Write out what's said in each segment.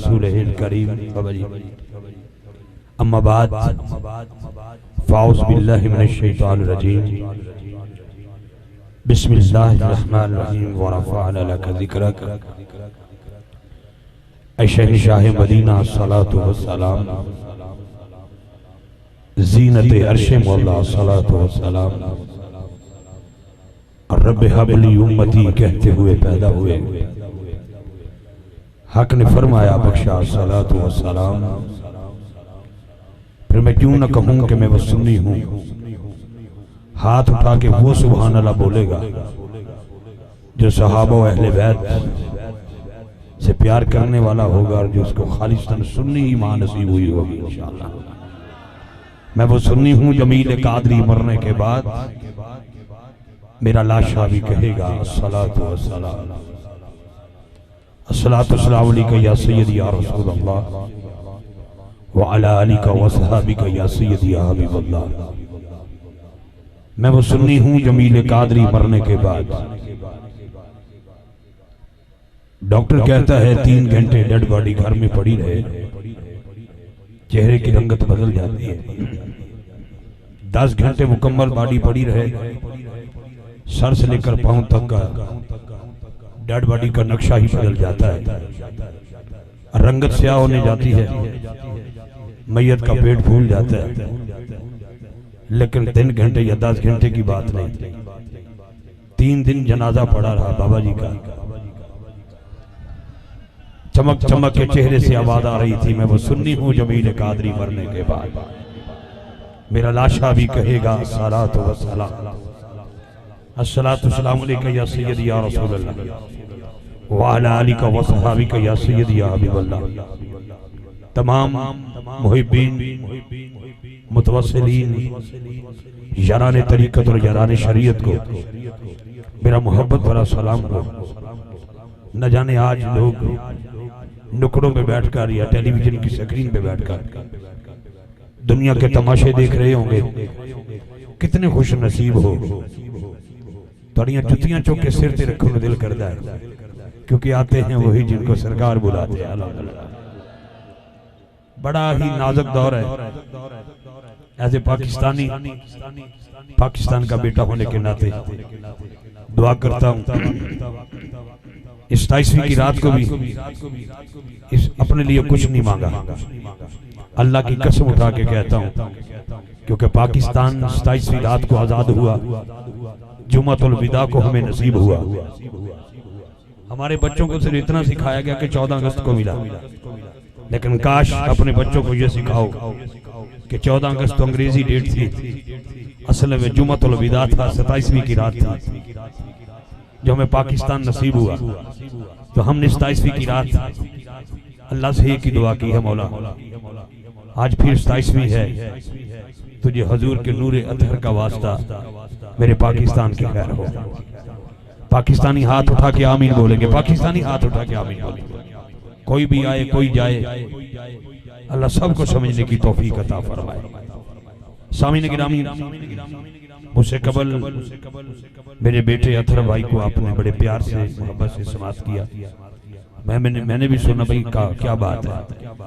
रसूलिहिल करीम। अम्मा बाद फ़ाऊज़ु बिल्लाहि मिनश शैतानिर रजीम। बिस्मिल्लाहिर रहमानिर रहीम। व रफ़अना लका ज़िक्रक। ऐ शहंशाह मदीना सलातो व सलाम। ज़ीनत अर्शे मौला सलातो व सलाम। रब्बे हबली उम्मती कहते हुए पैदा हुए। हक ने फरमाया बख्शा सलातो व सलाम। फिर मैं क्यों न कहूं कि मैं वो सुन्नी हूं। हाथ उठा के वो सुभान अल्लाह बोलेगा जो सहाबा व अहले बैत से प्यार करने वाला होगा और जो उसको खालिस्तन सुन्नी ईमान नसीब हुई होगी इंशाअल्लाह। मैं वो सुन्नी हूं जमील कादरी मरने के बाद मेरा लाशा भी कहेगा अस्सलातु वस्सलाम। अस्सलातु वस्सलामु अलैका या सय्यदी या रसूल अल्लाह व अला आलिका व सहाबिका या सय्यदी या हबीब अल्लाह। मैं वो सुन्नी हूं जमील कादरी मरने के बाद। डॉक्टर कहता है 3 घंटे डेड बॉडी घर में पड़ी रहे, चेहरे की रंगत बदल जाती है। 10 घंटे मुकम्मल बॉडी पड़ी रहे, सर से लेकर पांव तक का डेड बॉडी का नक्शा ही बदल जाता है, रंगत स्याह होने जाती है, मैयत का पेट फूल जाता है। लेकिन 3 घंटे या 10 घंटे की बात नहीं, 3 दिन जनाजा पड़ा रहा बाबा जी का। चमक चमक के चेहरे से आवाज आ रही थी, मैं वो सुन्नी हूं जमील कादरी मरने के बाद। मेरा लाशा भी कहेगा सलातो व सलाम। अस्सलातु वस्सलामु अलैका या सय्यदी या रसूल अल्लाह व अला आलिका व सहाबिका या सय्यदी या हबीब अल्लाह। तमाम मुहिब्बीन, मुतवस्सिलीन, यारान तरीक़त और यारान शरीयत को मेरा मोहब्बत भरा सलाम हो। न जाने आज लोग नुकड़ों पे बैठकर या टेलीविजन की स्क्रीन पे बैठकर दुनिया के तमाशे देख रहे होंगे, कितने खुश नसीब हो। तड़ियां जुतियां चौक के सिर ते रखने दिल करता है, क्योंकि आते हैं वही जिनको सरकार बुलाते हैं। बड़ा ही नाजुक दौर है। ऐसे पाकिस्तानी, पाकिस्तान का बेटा होने के नाते दुआ करता हूं इस 27वीं की रात को भी इस अपने लिए कुछ नहीं मांगा। अल्लाह की कसम उठा के कहता हूं, क्योंकि पाकिस्तान 27वीं रात को आजाद हुआ, जुम्मतुल विदा को हमें नसीब हुआ। हमारे बच्चों को सिर्फ इतना सिखाया गया कि 14 अगस्त को मिला, लेकिन काश अपने बच्चों को यह सिखाओ कि 14 अगस्त तो अंग्रेजी डेट थी, असल में जुम्मतुल विदा था, 27वीं की रात थी जो हमें पाकिस्तान नसीब हुआ। तो हमने 27वीं की रात अल्लाह से एक ही दुआ की है, मौला आज फिर 27वीं है, तुझे हजूर के नूर अतहर का वास्ता मेरे पाकिस्तान की खैर हो। पाकिस्तानी हाथ उठा के आमीन बोलेंगे, पाकिस्तानी हाथ उठा के आमीन बोलेंगे। कोई भी आए कोई जाए, अल्लाह सबको समझने की तौफीक अता फरमाए। सामीन गिरामी, मुझसे कबल मेरे बेटे अतहर भाई को आपने बड़े प्यार से मोहब्बत से समाअत किया। मैंने भी सुना भाई का क्या बात है,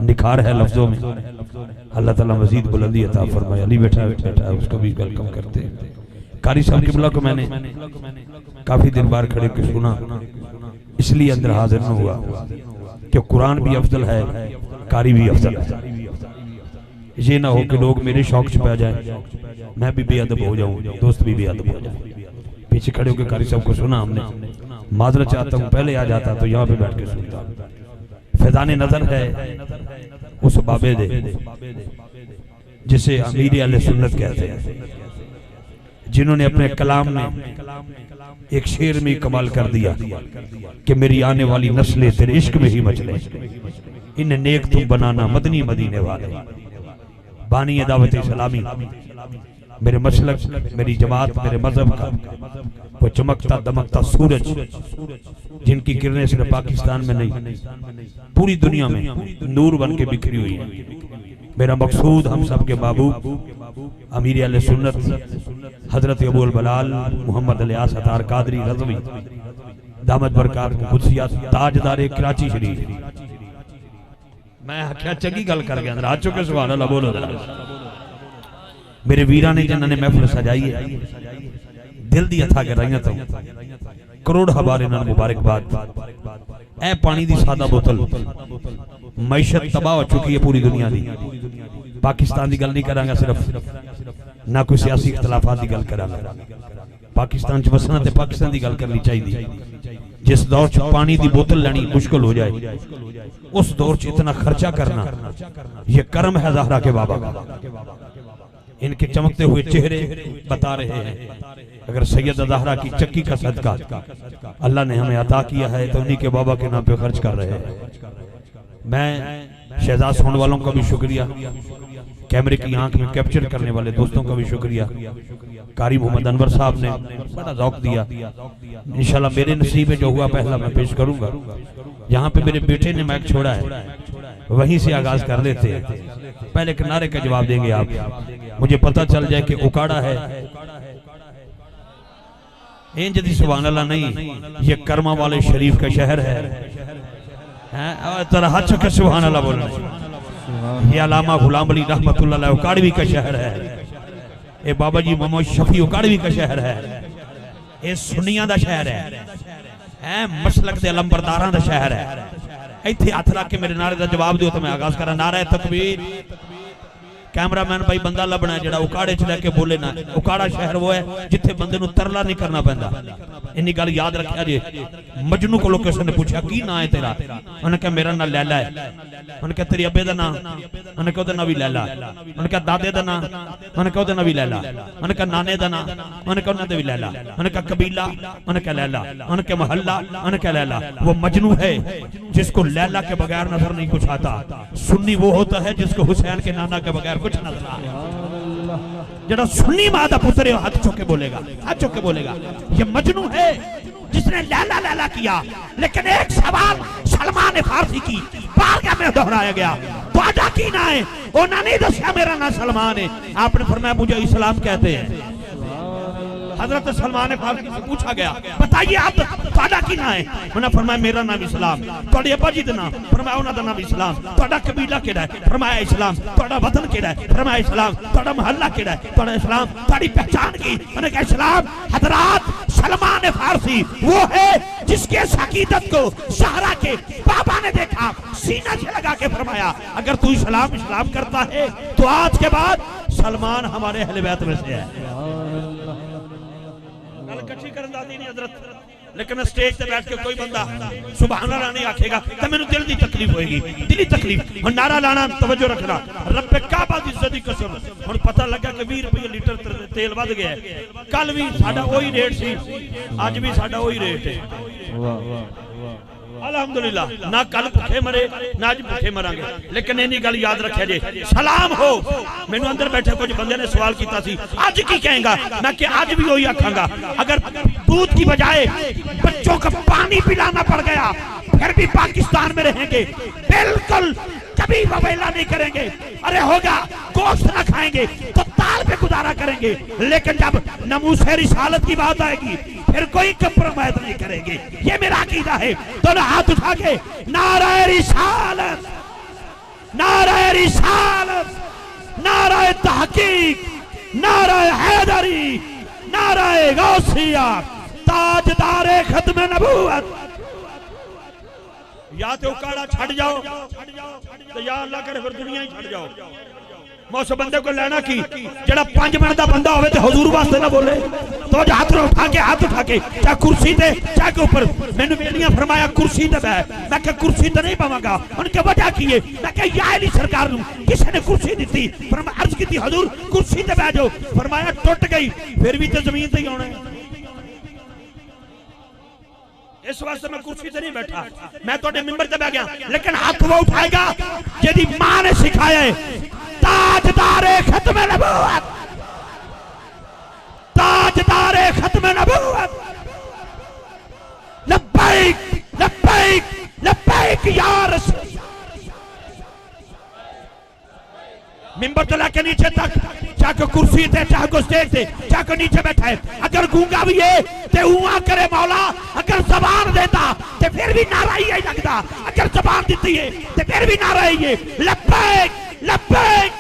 निखार है लफ्जों में। अल्लाह ताला मजीद बुलंदी अता फरमाए। अली बैठा बैठा उसको भी वेलकम करते हैं। कारी साहब किबला को मैंने काफी दिन बार खड़े के सुना, इसलिए अंदर हाजिर न हुआ कि कुरान भी अफजल है, कारी भी अफजल है। ये ना हो कि लोग मेरे शौक छुपा जाए, मैं भी बेअदब हो जाऊं, दोस्त भी बेअदब हो जाए। पीछे खड़े होकर कारी साहब को सुना हमने, माजरत चाहता हूं, पहले आ जाता तो यहाँ पे बैठ के सुनता। फैजाने नजर है उस बाबे दे जिसे अमीर अहले सुन्नत कहते हैं, जिन्होंने अपने कलाम में एक शेर में कमाल कर दिया कि मेरी आने वाली नस्लें तेरे इश्क में ही मचले, इन नेक तुम बनाना मदनी मदीने वाले। बानी दावत इस्लामी, मेरे मसलक, मेरी जमात, मेरे मजहब का वो चमकता दमकता सूरज, जिनकी किरणें सिर्फ पाकिस्तान में नहीं पूरी दुनिया में नूर बन के बिखरी हुई है। मेरा मकसूद हम सब के महबूब अमीर अहले सुन्नत हजरत अबू बलाल मोहम्मद इलियास अतार कादरी रज़वी दामत बरकात कुदसिया ताजदार कराची शरीफ मैं आख्या चंगी गल कर गया हाथ चुके सुभान अल्लाह बोलो मेरे वीरां ने जिन्होंने महफिल सजाई है दिल दी अथा गहराइयां तो करोड़ हवाले नाल मुबारकबाद ए पानी दी सादा बोतल मैशत तबाह हो चुकी है पूरी दुनिया दी पाकिस्तान की गल नहीं करांगा सिर्फ ना कोई सियासी इख्तलाफात की गल करांगा पाकिस्तान च वसना ते पाकिस्तान की गल करनी चाहिए जिस दौर च पानी की बोतल लेनी मुश्किल हो जाए उस दौर च इतना खर्चा करना ये कर्म है ज़हरा के बाबा इनके चमकते हुए चेहरे बता रहे हैं अगर सैयद ज़हरा की चक्की का सदका अल्लाह ने हमें अता किया है तो उन्हीं के बाबा के नाम पे खर्च कर रहे हैं। मैं शहजाद सुनने वालों का भी शुक्रिया कैमरे की आंख में कैप्चर करने वाले दोस्तों का भी शुक्रिया कारी मोहम्मद अनवर साहब ने बड़ा ज़ौक़ दिया इंशाल्लाह मेरे नसीब में जो हुआ पहला मैं पेश करूंगा यहाँ पे मेरे बेटे ने माइक छोड़ा है वहीं से आगाज कर लेते हैं पहले किनारे का जवाब देंगे आप मुझे पता चल जाए कि उकाड़ा है इंज दी सुभान अल्लाह नहीं ये कर्मा वाले शरीफ का शहर है तेरा हाथ चुके सुभान अल्लाह बोलना ये अलामा गुलाम अली रहमतुल्लाह अलैह उकाड़वी का शहर है ये बाबा जी मोहम्मद शफी उकाड़वी का शहर है ये सुन्नियां दा शहर है मसलक दे अलंबरदारां दा शहर है इत्थे हथ रख के मेरे नारे दा जवाब दियो तो मैं आगाज करा नारा तकबीर कैमरामैन भाई बंदा लभना जेड़ा उकाड़े च लेके बोले ना उकाड़ा शहर वो है जिथे बंदे नु तरला नहीं करना पैंदा इन्नी गल याद रखिया जे मजनू को किसी ने पूछा की ना है तेरा उन्हें कहा मेरा ना लैला है उन्हें कहा तेरे अब्बे दा ना उन्हें कहा ना भी लैला उन्हें कहा दादे दा ना उन्हें कहा ना भी लैला उन्हें कहा नाने दा ना उन्हें कहा भी लैला उन्हें कहा कबीला उन्हें कहा लैला उन्हें कहा मोहल्ला उन्हें कहा लैला वो मजनू है जिसको लैला के बगैर नजर नहीं कुछ आता सुन्नी वो होता है जिसको हुसैन के नाना के बगैर कुछ नजर जरा सुन्नी मां दा पुत्र है हाथ चुके बोलेगा हाथ चुके बोलेगा ये मजनू है जिसने लैला लैला किया लेकिन एक सवाल सलमान फारसी की बारगाह में दोहराया गया वादा की ना है उन्होंने नहीं दसिया मेरा नाम सलमान है आपने फरमाया मुझे इस्लाम कहते हैं हजरत सलमान फारसी से पूछा गया बताइए आप वादा की ना है उन्होंने फरमाया मेरा नाम इस्लाम तोड़े अब्बा जी दा नाम फरमाया उन्हां दा नाम इस्लाम तोड़ा कबीला केड़ा है फरमाया इस्लाम तोड़ा वतन केड़ा है फरमाया इस्लाम तोड़ा मोहल्ला केड़ा है तोड़ा इस्लाम तोड़ी पहचान की उन्होंने कहा इस्लाम हजरत सलमान फारसी वो है जिसके अकीदत को ज़हरा के बाबा ने देखा सीना से लगा के फरमाया अगर तू इस्लाम इस्लाम करता है तो आज के बाद सलमान हमारे अहले बैत में से है कच्ची करन दादी नहीं हजरत लेकिन स्टेज पे बैठ के कोई बंदा सुभान अल्लाह नहीं आखेगा तो मैंने दिल दी तकलीफ होएगी दिली तकलीफ और नारा लाना तवज्जो रखना रब्बे काबा दी इज्जत दी कसम हुन पता लगा कि 20 रुपए लीटर तेल वध गया कल भी साडा वही रेट सी आज भी साडा वही रेट है वाह वाह अल्हम्दुलिल्लाह ना कल भूखे मरे ना आज भूखे मरांगे लेकिन इन्नी गल याद रखिया जे सलाम हो मैनू अंदर बैठे कुछ बंदे ने सवाल किया सी आज की कहेगा मैं कि आज भी वही आखांगा अगर दूध की बजाय बच्चों को पानी पिलाना पड़ गया फिर भी पाकिस्तान में रहेंगे बिल्कुल कभी वबेला नहीं करेंगे अरे होगा गोश्त ना खाएंगे तो ताल पे गुजारा करेंगे लेकिन जब नमूसे रिसालत की बात आएगी फिर कोई कंप्रोमाइज नहीं करेंगे ये मेरा अकीदा है दोनों हाथ उठा के नारे रिसालत नारे रिसालत नारे तहकीक नारे हैदरी नारे गौसिया ताजदारे खत्म नबूवत या तो उकाड़ा छड़ जाओ तो या अल्लाह करे फिर दुनिया ही छड़ जाओ मैं उस बंदे को लेना की जेड़ा 5 मिनट का बंदा होवे ते हुजूर वास्ते ना बोले तो हाथ उठा के चाहे कुर्सी ते चाहे के ऊपर मैंने बेलियां फरमाया कुर्सी ते बैठ मैं कहा कुर्सी ते नहीं पावांगा उनके वजह की है मैं कहा या अली सरकार नु किसी ने कुर्सी दी फरमाया अर्ज की हुजूर कुर्सी ते बैठ जाओ फरमाया टूट गई फिर भी तो जमीन ते ही आना है इस वास्ते मैं कुर्सी से नहीं बैठा मैं तोड़े मिंबर से बैठ गया लेकिन हाथ वो उठाएगा यदि मां ने सिखाया है ताजदारे खत्म नबूवत ताजदारे खत्म नबूवत लब्बैक लब्बैक लब्बैक या रसूल मिंबर तो लाके नीचे तक, चाहे कुर्सी थे, चाहे स्टेज थे, चाहे नीचे बैठा है, अगर गूंगा भी है ते हुआ करे मौला, अगर जबान देता ते फिर भी नारा ही लगता, अगर जबान देती है ते फिर भी नारा ही है लब्बैक लब्बैक।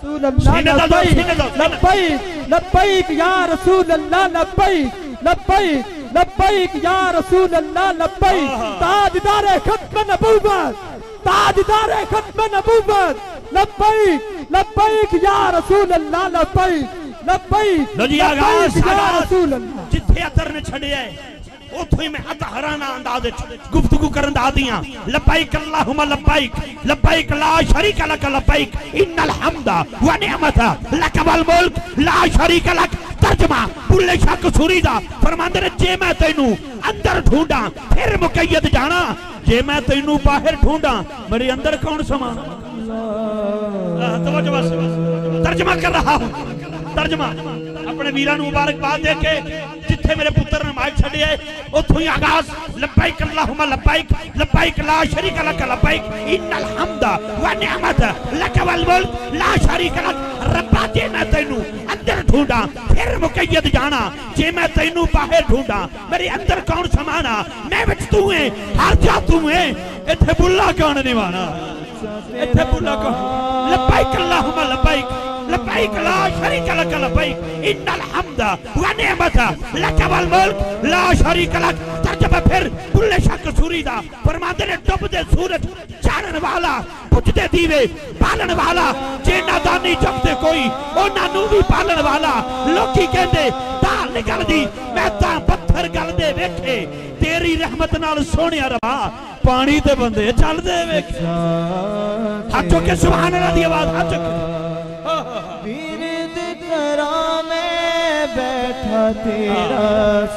लब्बैक लब्बैक या रसूल अल्लाह, लब्बैक लब्बैक लब्बैक या रसूल अल्लाह, लब्बैक। ताजदार खत्म नबूवत, ताजदार खत्म नबूवत, लब्बैक लब्बैक या रसूल अल्लाह, लब्बैक लब्बैक लब्बैक या रसूल अल्लाह। जिथे अतर ने छड़िया उथों ही मैं अतहराना अंदाज गुफ्तगू करन दा दियां। लब्बैक अल्लाहुम्मा लब्बैक, लब्बैक ला शरीका लक, लब्बैक इन्नल हम्दा व निअमता लक वल मुल्क ला शरीका लक। तर्जमा बुल्ले शाह कसूरी दा फरमांदे ने, जे मैं तैनू अंदर ढूंढा फिर मुकैयद जाना, जे मैं तैनू बाहर ढूंढा मेरे अंदर कौन समा। तर्जमा कर रहा हूं, तर्जमा अपने वीरां नू मुबारकबाद दे के जिथे मेरे पुत्र ने माइक छड़िया उथों ही आगाज लब्बैक अल्लाहुम्मा लब्बैक, लब्बैक ला शरीका लक, लब्बैक इन्नल हम्दा व निअमत लक वल मुल्क ला शरीका लक। रब्बा जे मैं तैनू अंदर ढूंढा फिर मुकैयद जाना, जे मैं तैनू बाहर ढूंढा मेरे अंदर कौन समाना। मैं विच तू है, हर जा तू है, इथे बुल्ला कौन निभाना, इथे बुल्ला कौन। लब्बैक अल्लाहुम्मा लब्बैक, लब्बैक ला शरीका लक, लब्बैक इन्नल हम्दा व निअमता लक वल मुल्क ला शरीका लक। तर्जमा फिर बुल्ले शाह कसूरी दा फरमाते ने, डुबदे सूरज चानन वाला, बुझदे दीवे पालन वाला, जे नादानी जपदे कोई उन्हां नूं भी पालन वाला। लोकी कहंदे दाल निकलदी, मैं तां पत्थर गलदे वेखे, तेरी रहमत नाल सोहणिया रबा पानी ते बंदे चलदे वेखे। हाथ चुक के सुभान अल्लाह दी आवाज, हाथ चुक। बैठा तेरा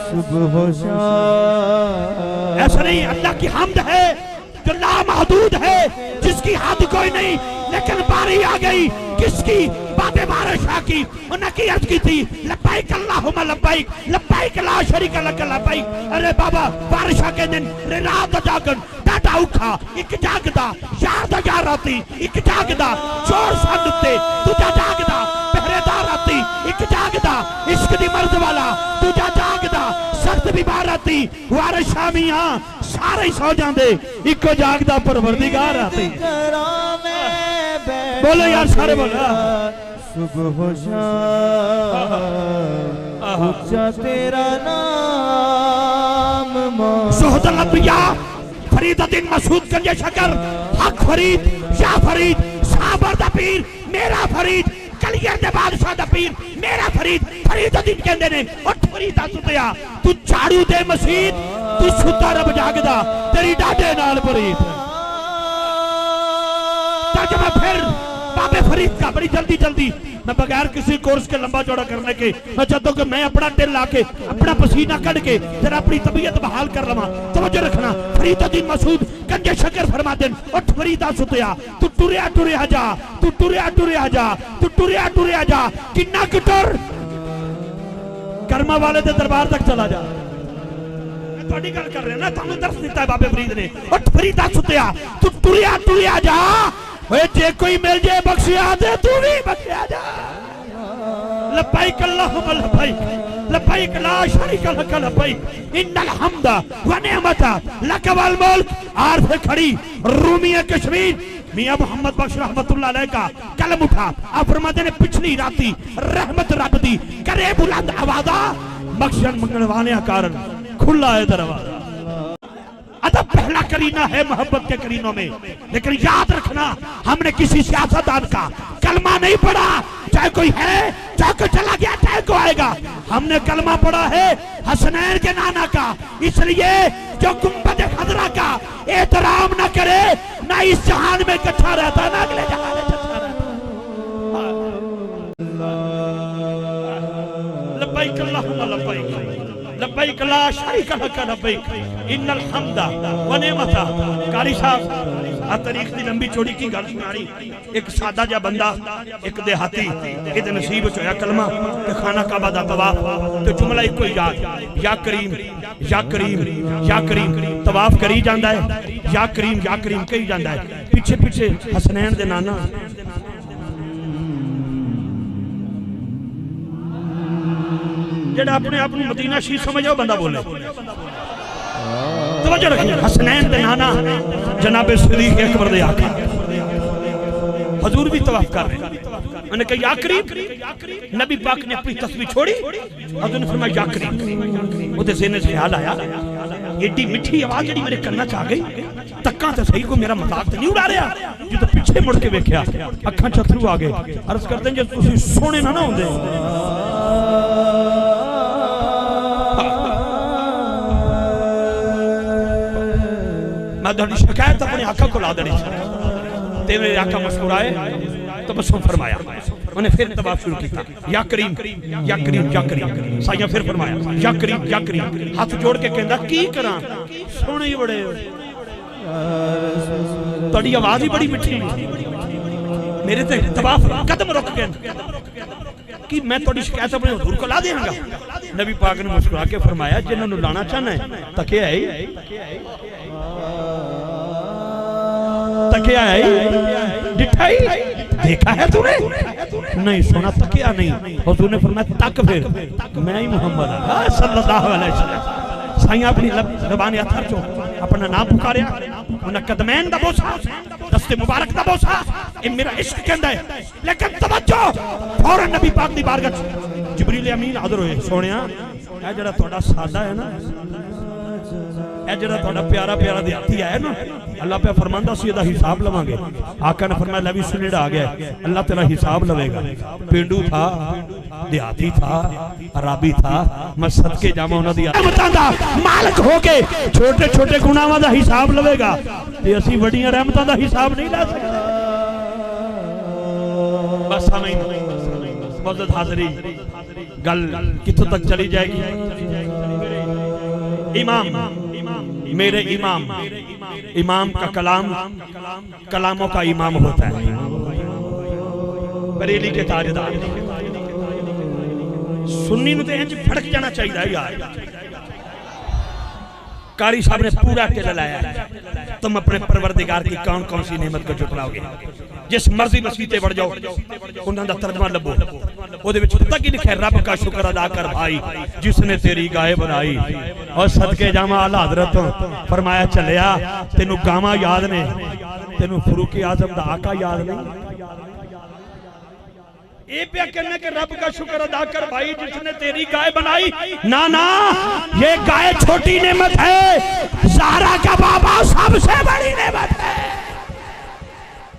सुबह शाम। ऐसा नहीं, अल्लाह की हम्द है जो लामहदूद है, जिसकी हद कोई नहीं, लेकिन बारी आ गई किसकी, बाबे बादशाह की। उन्हें की अर्ज की थी लब्बैक अल्लाहुम्मा लब्बैक, लब्बैक ला शरीका लक, लब्बैक। अरे बाबा बादशाह के दिन रात जागन डाटा उखा, एक जागदा याद जा राती, एक जागदा चोर सन उत्ते दूजा जागदा, पहरेदार राती एक जागदा, इश्क दी मर्द वाला दूजा जागदा, सख्त बीमार राती वारिस शामियां सारे सो जांदे, इको जागदा परवरदिगार राती। बोलो यार सारे बोलो। सुबह शाम ऊंचा तेरा नाम, सुहदल अंबिया फरीदुद्दीन मसूद गंजे शकर, हक फरीद या फरीद, साबर दा पीर मेरा फरीद, कलियर दे बादशाह दा पीर मेरा फरीद। फरीदुद्दीन कहंदे ने, उठ फरीदा सुतिया, तू झाड़ू दे मसीद, तू सुता रब जागदा, तेरी डाडे नाल फरीद। तर्जमा फिर बाबे फरीद का बड़ी जल्दी जल्दी, मैं बगैर किसी कोर्स के लंबा चौड़ा करने के, मैं चाहता हूं कि मैं अपना दिल लाके अपना पसीना कढ़ के तेरा अपनी तबीयत बहाल कर लवा। तवज्जो रखना, फरीदुद्दीन मसूद गंजे शकर फरमाते हैं, उठ फरीदा सुतिया, तू टुरिया टुरिया जा, तू टुरिया टुरिया जा, तू टुरिया टुरिया जा, किन्ना किटर कर्मा वाले दे दरबार तक चला जा। मैं थोड़ी गल कर रहा ना, तुहानू दर्श दिता है बाबे फरीद ने। उठ फरीदा सुतिया, तू टुरिया टुरिया जा, जे कोई मिल जाए बख्शिया दे, तू भी बख्शिया जा। लब्बैक अल्लाहुम्मा लब्बैक, लब्बैक ला शरीका लक, लब्बैक इन्नल हम्दा व निअमता लक वल मुल्क। और फिर खड़ी रूमिया कश्मीर मियां मोहम्मद बख्श रहमतुल्लाह अलैह का कलम उठा, आप फरमाते ने, पिछली राती रहमत रब दी करे बुलंद आवाज़ा, बख्शन मंगवाने कारण खुला है दरवाजा। अदब पहला करीना है मोहब्बत के करीनों में, लेकिन याद रखना हमने किसी सियासतदान का कलमा नहीं पढ़ा, चाहे कोई है, चाहे कोई चला गया, चाहे कोई आएगा। हमने कलमा पढ़ा है हसनैन के नाना का, इसलिए जो गुंबद खजरा का एहतराम न करे, ना इस जहान में इकट्ठा रहता, ना अगले जहान में इकट्ठा रहता। लब्बैक अल्लाहुम्मा लब्बैक, लब्बैक ला शरीका लक, लब्बैक इन्नल हम्दा व निअमता। कारी साहब आ तारीख दी लंबी चौड़ी की गल सुना रही। एक सादा जा बंदा, एक देहाती, इहदे नसीब च होया कलमा ते खाना काबा दा तवाफ ते जुमला इको ही याद, या करीम या करीम या करीम, तवाफ करी जांदा है, या करीम कही जांदा है। पीछे पीछे हसनैन दे नाना जेड़ा अपने आप को मदीना शी समझो बंदा बोले, तवज्जो रखिए। हसनैन दे नाना जनाब सिद्दीक अकबर दे आका हजूर भी तवाफ कर रहे। मैंने कहा या करीम, नबी पाक ने अपनी तस्वीर छोड़ी, हजूर ने फरमाया या करीम। उहदे ज़हन से ख्याल आया, एडी मिठी आवाज जी मेरे कन्ना च आ गई, तक्का तो सही को मेरा मजाक तो नहीं उड़ा रहा। जो तो पीछे मुड़ के वेख्या, अखां च अथरू आ गए। अर्ज करते हैं जो तुसीं सोने ना होंदे, मैं तुहाडी शिकायत अपने आका को ला देनी ते मेरे आका मुस्कुराए, तबस्सुम फरमाया। उन्हें फिर तवाफ शुरू किया, या करीम या करीम या करीम। साइया फिर फरमाया या करीम या करीम। हाथ जोड़ के कहंदा की करा, सोने ही बड़े हो, तुहाडी आवाज ही बड़ी मिठी, मेरे ते तवाफ कदम रुक गए कि मैं तुहाडी शिकायत अपने हुजूर को ला देंगा। नबी पाक ने मुस्कुरा के फरमाया जिन्होंने लाना चाहना है तकिया है, तकिया है, डिठा ही देखा है तूने? नहीं सोना तकिया नहीं। हुजूर ने फरमाया तक फिर, मैं ही मोहम्मद सल्लल्लाहु अलैहि वसल्लम। साईं अपनी ज़बान अथर चो अपना नाम पुकारिया, उन्हें कदमैन दा बोसा, दस्ते मुबारक दा बोसा, ये मेरा इश्क कहंदा है। लेकिन तवज्जो, फौरन नबी पाक दी बारगाह जिब्रील अमीन हाज़र होए। सोनिया ए जड़ा तुहाडा सादा है ना, ए जड़ा तुहाडा प्यारा प्यारा देहाती है ना, अल्लाह पे फरमांदा सी इहदा हिसाब लवांगे। आका ने फरमाया ले भी सुनेड़ा आ गया, अल्लाह तेरा हिसाब लवेगा। पेंडू था, देहाती था, अराबी था, मैं सदके जावां उन्हां दी रहमतां दा मालिक हो के छोटे छोटे गुनाहां दा हिसाब लवेगा ते असीं वड्डियां रहमतां दा हिसाब नहीं ला सकदे। बस हमें मौजूद हाज़री गल कित्थों तक चली जाएगी। इमाम, मेरे इमाम, इमाम का कलाम कलामों का इमाम होता है। बरेली के ताजदार सुन्नी नु ते इंज फड़क जाना चाहिए यार। कारी साहब ने पूरा टेला लाया, तुम अपने परवरदिगार की कौन कौन सी नेमत को झुटलाओगे? जिस मर्जी मसीते बढ़ जाओ, उन्हां दा तर्जमा लभो, ओदे विच पता की लिखा है, रब का शुक्र अदा कर भाई जिसने तेरी गाय बनाई। और सदके जावा आला हजरत फरमाया चलिया तेनू गावां याद ने, तेनू फरूक आजम दा आका याद नहीं। ये पे कहने के रब का शुक्र अदा कर भाई जिसने तेरी गाय बनाई। ना ना, ये गाय छोटी नेमत है, ज़हरा का बाबा सबसे बड़ी नेमत है।